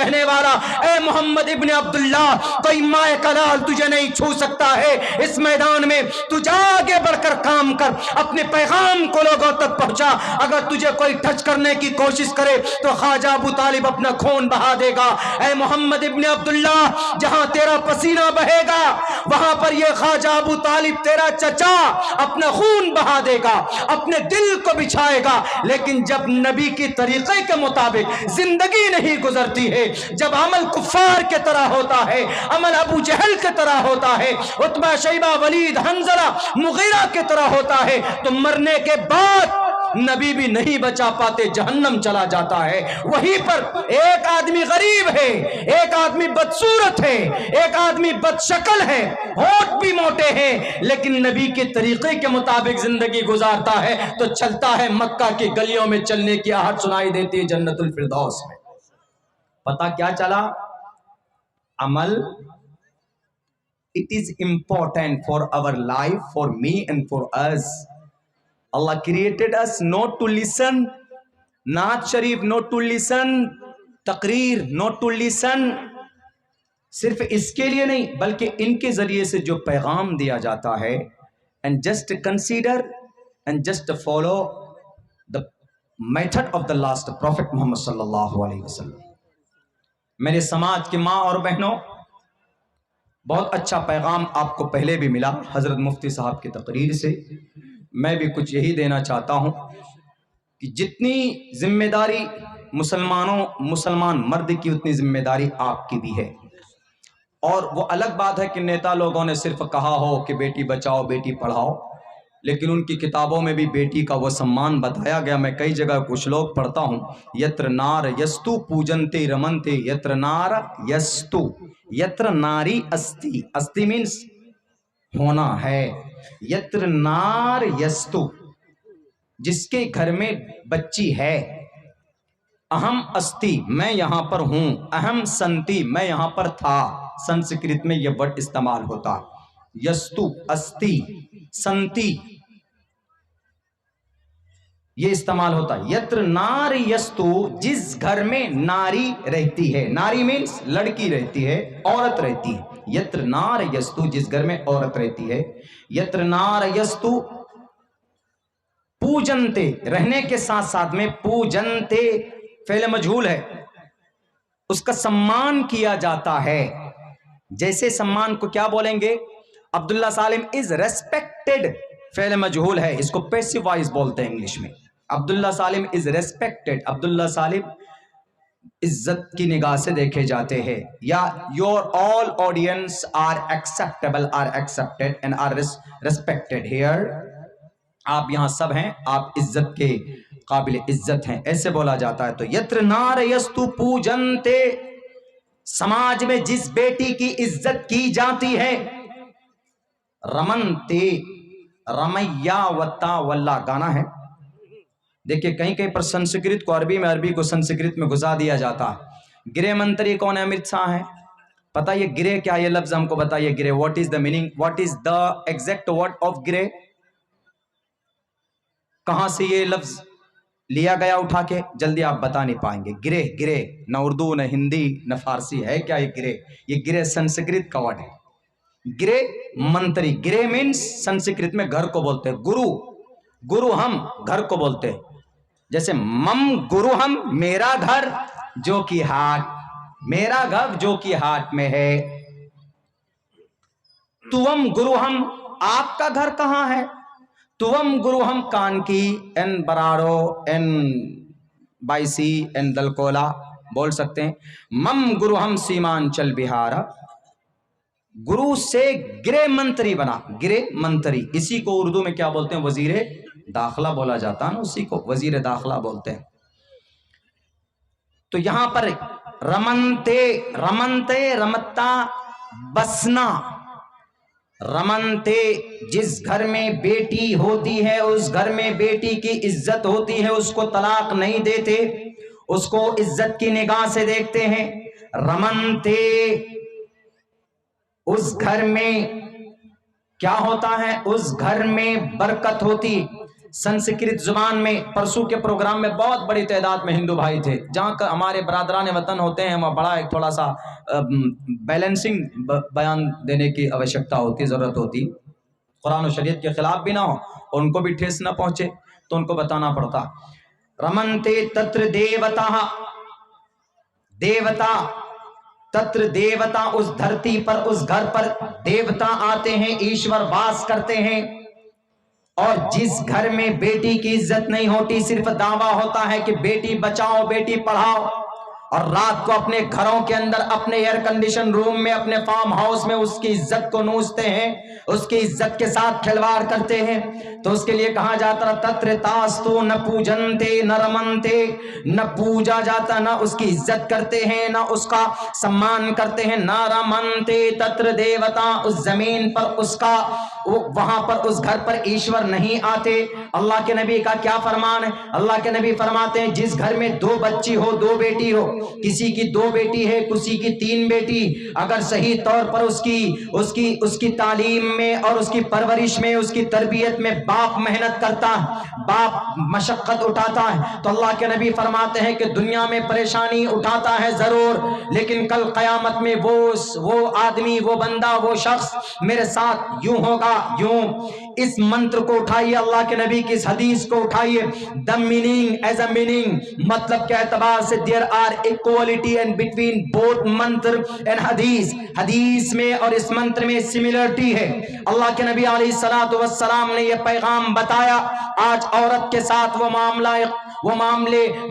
کہنے والا اے محمد ابن عبداللہ کوئی مائے کلال تجھے نہیں چھو سکتا ہے، اس میدان میں تجھے آگے بڑھ کر کام کر، اپنے پیغام کو لوگوں تک پہنچا۔ اگر تجھے کوئی ٹچ کرنے کی کوشش کرے تو خواجہ ابو طالب اپنا خون بہا دے گا۔ اے محمد ابن عبداللہ جہاں تیرا پسینہ بہے گا وہاں پر یہ خواجہ ابو طالب تیرا چچا اپنا خون بہا دے گا، اپنے دل کو بچھائے گا، لیکن جب نبی کی طریقے کے مطابق زندگی نہیں گزرتی ہے، جب عمل کفار کے طرح ہوتا ہے، عمل ابو جہل کے طرح ہوتا ہے، عتبہ شیبہ ولید حنظلہ مغیرہ کے طرح ہوتا ہے، تو مرنے کے بعد نبی بھی نہیں بچا پاتے، جہنم چلا جاتا ہے۔ وہیں پر ایک آدمی غریب ہے، ایک آدمی بدصورت ہے، ایک آدمی بدشکل ہے، ہونٹ بھی موٹے ہیں، لیکن نبی کے طریقے کے مطابق زندگی گزارتا ہے تو چلتا ہے مکہ کی گلیوں میں چلنے کی آہٹ سنائی دیتی ہے جنت الفردوس میں۔ پتہ کیا چلا؟ عمل it is important for our life, for me and for us. Allah created us not to listen Naat Sharif, not to listen تقریر, not to listen صرف اس کے لیے نہیں بلکہ ان کے ذریعے سے جو پیغام دیا جاتا ہے and just consider and just follow the method of the last prophet محمد صلی اللہ علیہ وسلم۔ میرے سماج کی ماں اور بہنوں، بہت اچھا پیغام آپ کو پہلے بھی ملا حضرت مفتی صاحب کی تقریر سے۔ میں بھی کچھ یہی دینا چاہتا ہوں کہ جتنی ذمہ داری مسلمان مرد کی اتنی ذمہ داری آپ کی بھی ہے۔ اور وہ الگ بات ہے کہ نیتا لوگوں نے صرف کہا ہو کہ بیٹی بچاؤ بیٹی پڑھاؤ، لیکن ان کی کتابوں میں بھی بیٹی کا وہ سمان بتایا گیا۔ میں کئی جگہ کچھ لوگ پڑھتا ہوں، یتر نار یستو پوجنتے رمنتے، یتر نار یستو، یتر ناری استی، استی مینس ہونا ہے، یتر نار یستو جس کے گھر میں بچی ہے، اہم استی میں یہاں پر ہوں، اہم سنتی میں یہاں پر تھا۔ سنسکرت میں یہ ورڈ استعمال ہوتا، یستو استی سنتی یہ استعمال ہوتا۔ یتر نار یستو جس گھر میں ناری رہتی ہے، ناری مینس لڑکی رہتی ہے، عورت رہتی ہے۔ یتر نار یستو جس گھر میں عورت رہتی ہے، یتر نار یستو پوجنتے رہنے کے ساتھ ساتھ میں پوجنتے فعل مجہول ہے، اس کا سمان کیا جاتا ہے۔ جیسے سمان کو کیا بولیں گے؟ عبداللہ سالم از ریسپیکٹڈ فعل مجہول ہے، اس کو پیسو وائز بولتے ہیں انگلش میں۔ عبداللہ سالم از ریسپیکٹڈ، عبداللہ سالم عزت کی نگاہ سے دیکھے جاتے ہیں، یا your all audience are acceptable, are accepted and are respected here, آپ یہاں سب ہیں، آپ عزت کے قابل عزت ہیں، ایسے بولا جاتا ہے۔ تو یتر نار یستو پوجنتے، سماج میں جس بیٹی کی عزت کی جاتی ہے، رمنتے رمیا وتا واللہ گانا ہے، دیکھیں کہیں کہیں پر سنسکرت کو عربی میں، عربی کو سنسکرت میں گھسا دیا جاتا ہے۔ گرہ منتری کون ہے؟ امرت شاہ ہے۔ پتہ یہ گرہ کیا؟ یہ لفظ ہم کو بتائیے، گرہ what is the meaning, what is the exact word of گرہ؟ کہاں سے یہ لفظ لیا گیا اٹھا کے؟ جلدی آپ بتا نہیں پائیں گے۔ گرہ، گرہ نہ اردو نہ ہندی نہ فارسی ہے کیا یہ گرہ؟ یہ گرہ سنسکرت کا ورڈ ہے۔ گرہ منتری، گرہ مینس سنسکرت میں گھر کو بولتے ہیں، گرو، گرو ہم گھر کو بولتے ہیں، جیسے مم گرو ہم میرا گھر جو کی ہاٹ، میرا گھر جو کی ہاٹ میں ہے۔ توم گرو ہم آپ کا گھر کہاں ہے؟ توم گرو ہم کانکی این براڑو این بائیسی این دلکولا بول سکتے ہیں۔ مم گرو ہم سیمانچل بہارا، گرو سے گرہ منتری بنا، گرہ منتری، اسی کو اردو میں کیا بولتے ہیں؟ وزیر داخلہ بولا جاتا ہے نا، اسی کو وزیر داخلہ بولتے ہیں۔ تو یہاں پر رمنتے، رمنتے رمتا بسنا، رمنتے جس گھر میں بیٹی ہوتی ہے اس گھر میں بیٹی کی عزت ہوتی ہے، اس کو طلاق نہیں دیتے، اس کو عزت کی نگاہ سے دیکھتے ہیں۔ رمنتے اس گھر میں کیا ہوتا ہے؟ اس گھر میں برکت ہوتی، संस्कृत जुबान में परसों के प्रोग्राम में बहुत बड़ी तादाद में हिंदू भाई थे। जहाँ का हमारे बरादरान वतन होते हैं वहाँ बड़ा एक थोड़ा सा बैलेंसिंग बयान देने की आवश्यकता होती, ज़रूरत होती, कुरान और शरीयत के खिलाफ भी ना हो और उनको भी ठेस ना पहुँचे, तो उनको बताना पड़ता। रमनते तत्र देवता, देवता तत्र देवता, उस धरती पर उस घर पर देवता आते हैं, ईश्वर वास करते हैं। और जिस घर में बेटी की इज्जत नहीं होती, सिर्फ दावा होता है कि बेटी बचाओ बेटी पढ़ाओ, और रात को अपने घरों के अंदर अपने एयर कंडीशन रूम में अपने फार्म हाउस में उसकी इज्जत को नूचते हैं, उसकी इज्जत के साथ खिलवाड़ करते हैं, तो उसके लिए कहा जाता है तत्र तास्तु न पूजनते न रमनते, न पूजा जाता, न उसकी इज्जत करते हैं, न उसका सम्मान करते हैं, न रमनते तत्र देवता, उस जमीन पर उसका वहां पर उस घर पर ईश्वर नहीं आते। अल्लाह के नबी का क्या फरमान है? अल्लाह के नबी फरमाते हैं जिस घर में 2 बच्ची हो, 2 बेटी हो, किसी की 2 बेटी है, किसी की 3 बेटी, अगर सही तौर पर उसकी तालीम में और उसकी परवरिश में, उसकी तरबियत में बाप मेहनत करता है, बाप मशक्कत उठाता है, तो अल्लाह के नबी फरमाते हैं कि दुनिया में परेशानी उठाता है जरूर, लेकिन कल क़यामत में वो आदमी, वो बंदा, वो शख्स मेरे साथ यूं होगा, यूं। इस मंत्र को उठाइए, अल्लाह के नबी की इस हदीस को उठाइए, the meaning as a meaning, मतलब के एतबार से there are equality and between both मंत्र एंड हदीस, हदीस में और इस मंत्र में सिमिलरिटी है। अल्लाह के नबी अलैहिस्सलातु वस्सलाम ने यह पैगाम बताया। आज औरत के साथ वो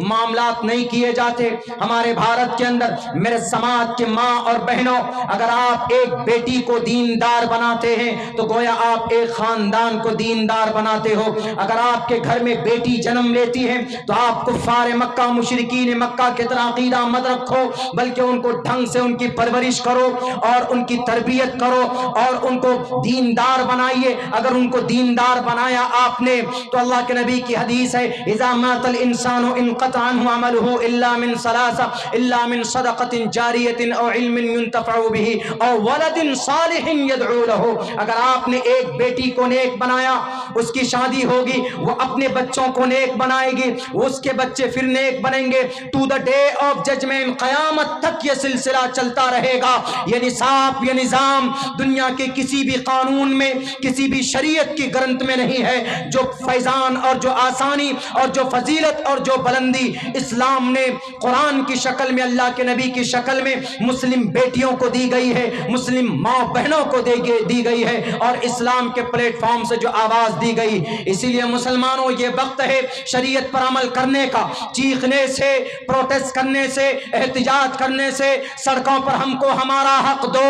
मामलात नहीं किए जाते हमारे भारत के अंदर। मेरे समाज के माँ और बहनों, अगर आप एक बेटी को दीनदार बनाते हैं तो गोया आप एक खानदान को दीनदार बनाते हो। अगर आपके घर में बेटी जन्म लेती है तो आप कुफ्फार मक्का, मुशरिकीन मक्का की तरह अकीदा मत रखो, बल्कि उनको ढंग से उनकी परवरिश करो और उनकी तरबियत करो और उनको दीनदार बनाइए। अगर उनको दीनदार बनाया आपने तो अल्लाह के नबी की हदीस है, इज़ा मातल इंसानु इनक़ता अन्हु अमलुहु इल्ला मिन सलासा, इल्ला मिन सदक़तिन जारियतिन औ इल्मिन युंतफ़उ बिही औ वलदिन सालिहिन यदउ लहु। अगर आपने एक बेटी को नेक बनाया, उसकी शादी होगी, वो अपने बच्चों को नेक बनाएगी, उसके बच्चे फिर नेक बनेंगे, to the day of judgement, क़यामत तक ये सिलसिला चलता रहेगा। ये निसाब, ये निज़ाम दुनिया के किसी भी कानून में, किसी भी शरीयत की ग्रंथ में नहीं है। जो फैजान और जो आसानी और जो फजीलत और जो बुलंदी इस्लाम ने कुरान की शक्ल में, अल्लाह के नबी की शक्ल में मुस्लिम बेटियों को दी गई है, मुस्लिम माँ बहनों को दी गई है, और इस्लाम के प्लेटफॉर्म से जो आवाज दी गई। इसीलिए मुसलमानों, ये वक्त है शरीयत पर अमल करने का। चीखने से, प्रोटेस्ट करने से, एहतिजाज करने से, सड़कों पर हमको हमारा हक दो,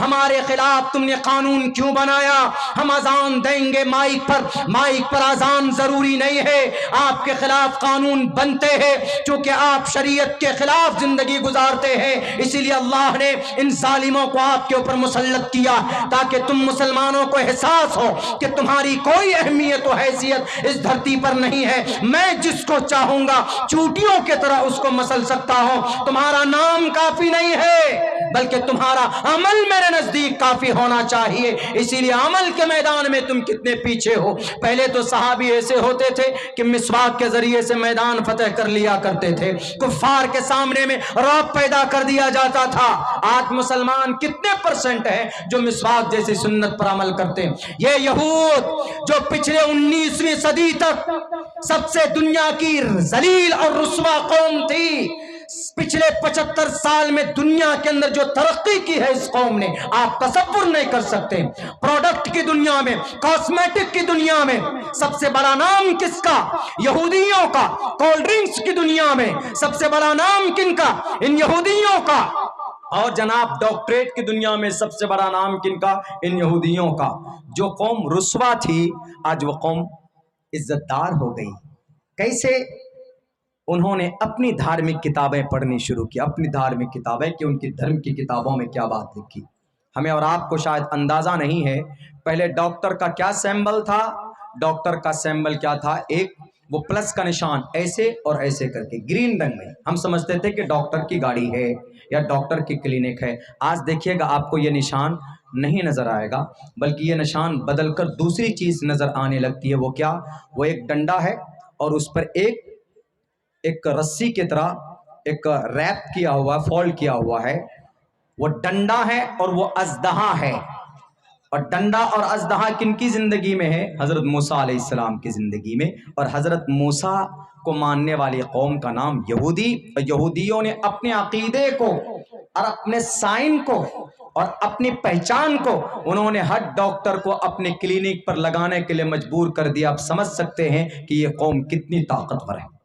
हमारे खिलाफ तुमने कानून क्यों बनाया, हम अजान देंगे माइक पर अजान जरूरी नहीं है, आपके खिलाफ कानून बनते हैं क्योंकि आप शरीयत के खिलाफ जिंदगी गुजारते हैं। इसीलिए अल्लाह ने इन जालिमों को आपके ऊपर मुसल्लत किया ताकि तुम मुसलमानों को एहसास हो कि तुम्हारी कोई अहमियत और हैसियत इस धरती पर नहीं है। मैं जिसको चाहूंगा चूटियों की तरह उसको मसल सकता हूं। तुम्हारा नाम काफी नहीं है, बल्कि तुम्हारा अमल मेरे नजदीक काफी होना चाहिए। इसीलिए अमल के मैदान में तुम कितने पीछे हो। पहले तो सहाबी ऐसे होते थे कि मिसवाक के जरिए से मैदान फतेह कर लिया करते थे, कुफ्फार के सामने में रौब पैदा कर दिया जाता था। आज मुसलमान कितने परसेंट हैं जो मिसवाक जैसी सुन्नत पर अमल करते हैं? ये यहूद जो पिछले 19वीं सदी तक सबसे दुनिया की जलील और रुस्वा कौम थी, पिछले 75 साल में दुनिया के अंदर जो तरक्की की है इस कौम ने, आप तसव्वुर नहीं कर सकते। प्रोडक्ट की दुनिया में, कॉस्मेटिक की दुनिया में सबसे बड़ा नाम किसका? यहूदियों का। कोल्ड ड्रिंक्स की दुनिया में सबसे बड़ा नाम किनका? इन यहूदियों का। और जनाब डॉक्टरेट की दुनिया में सबसे बड़ा नाम किनका? इन यहूदियों का। जो कौम रुस्वा थी आज वो कौम इज्जतदार हो गई। कैसे? उन्होंने अपनी धार्मिक किताबें पढ़नी शुरू की, अपनी धार्मिक किताबें, कि उनकी धर्म की किताबों में क्या बात लिखी। हमें और आपको शायद अंदाज़ा नहीं है, पहले डॉक्टर का क्या सिंबल था? डॉक्टर का सिंबल क्या था? एक वो प्लस का निशान ऐसे और ऐसे करके ग्रीन रंग में। हम समझते थे कि डॉक्टर की गाड़ी है या डॉक्टर की क्लिनिक है। आज देखिएगा आपको ये निशान نہیں نظر آئے گا، بلکہ یہ نشان بدل کر دوسری چیز نظر آنے لگتی ہے۔ وہ کیا؟ وہ ایک ڈنڈا ہے اور اس پر ایک رسی کی طرح ایک ریپ کیا ہوا، فولڈ کیا ہوا ہے، وہ ڈنڈا ہے اور وہ اژدہا ہے۔ اور ڈنڈا اور اژدہا کن کی زندگی میں ہے؟ حضرت موسیٰ علیہ السلام کی زندگی میں۔ اور حضرت موسیٰ کو ماننے والی قوم کا نام یہودی، اور یہودیوں نے اپنے عقیدے کو اور اپنے سائن کو اور اپنی پہچان کو انہوں نے ہر ڈاکٹر کو اپنے کلینک پر لگانے کے لیے مجبور کر دیا۔ آپ سمجھ سکتے ہیں کہ یہ قوم کتنی طاقتور ہے۔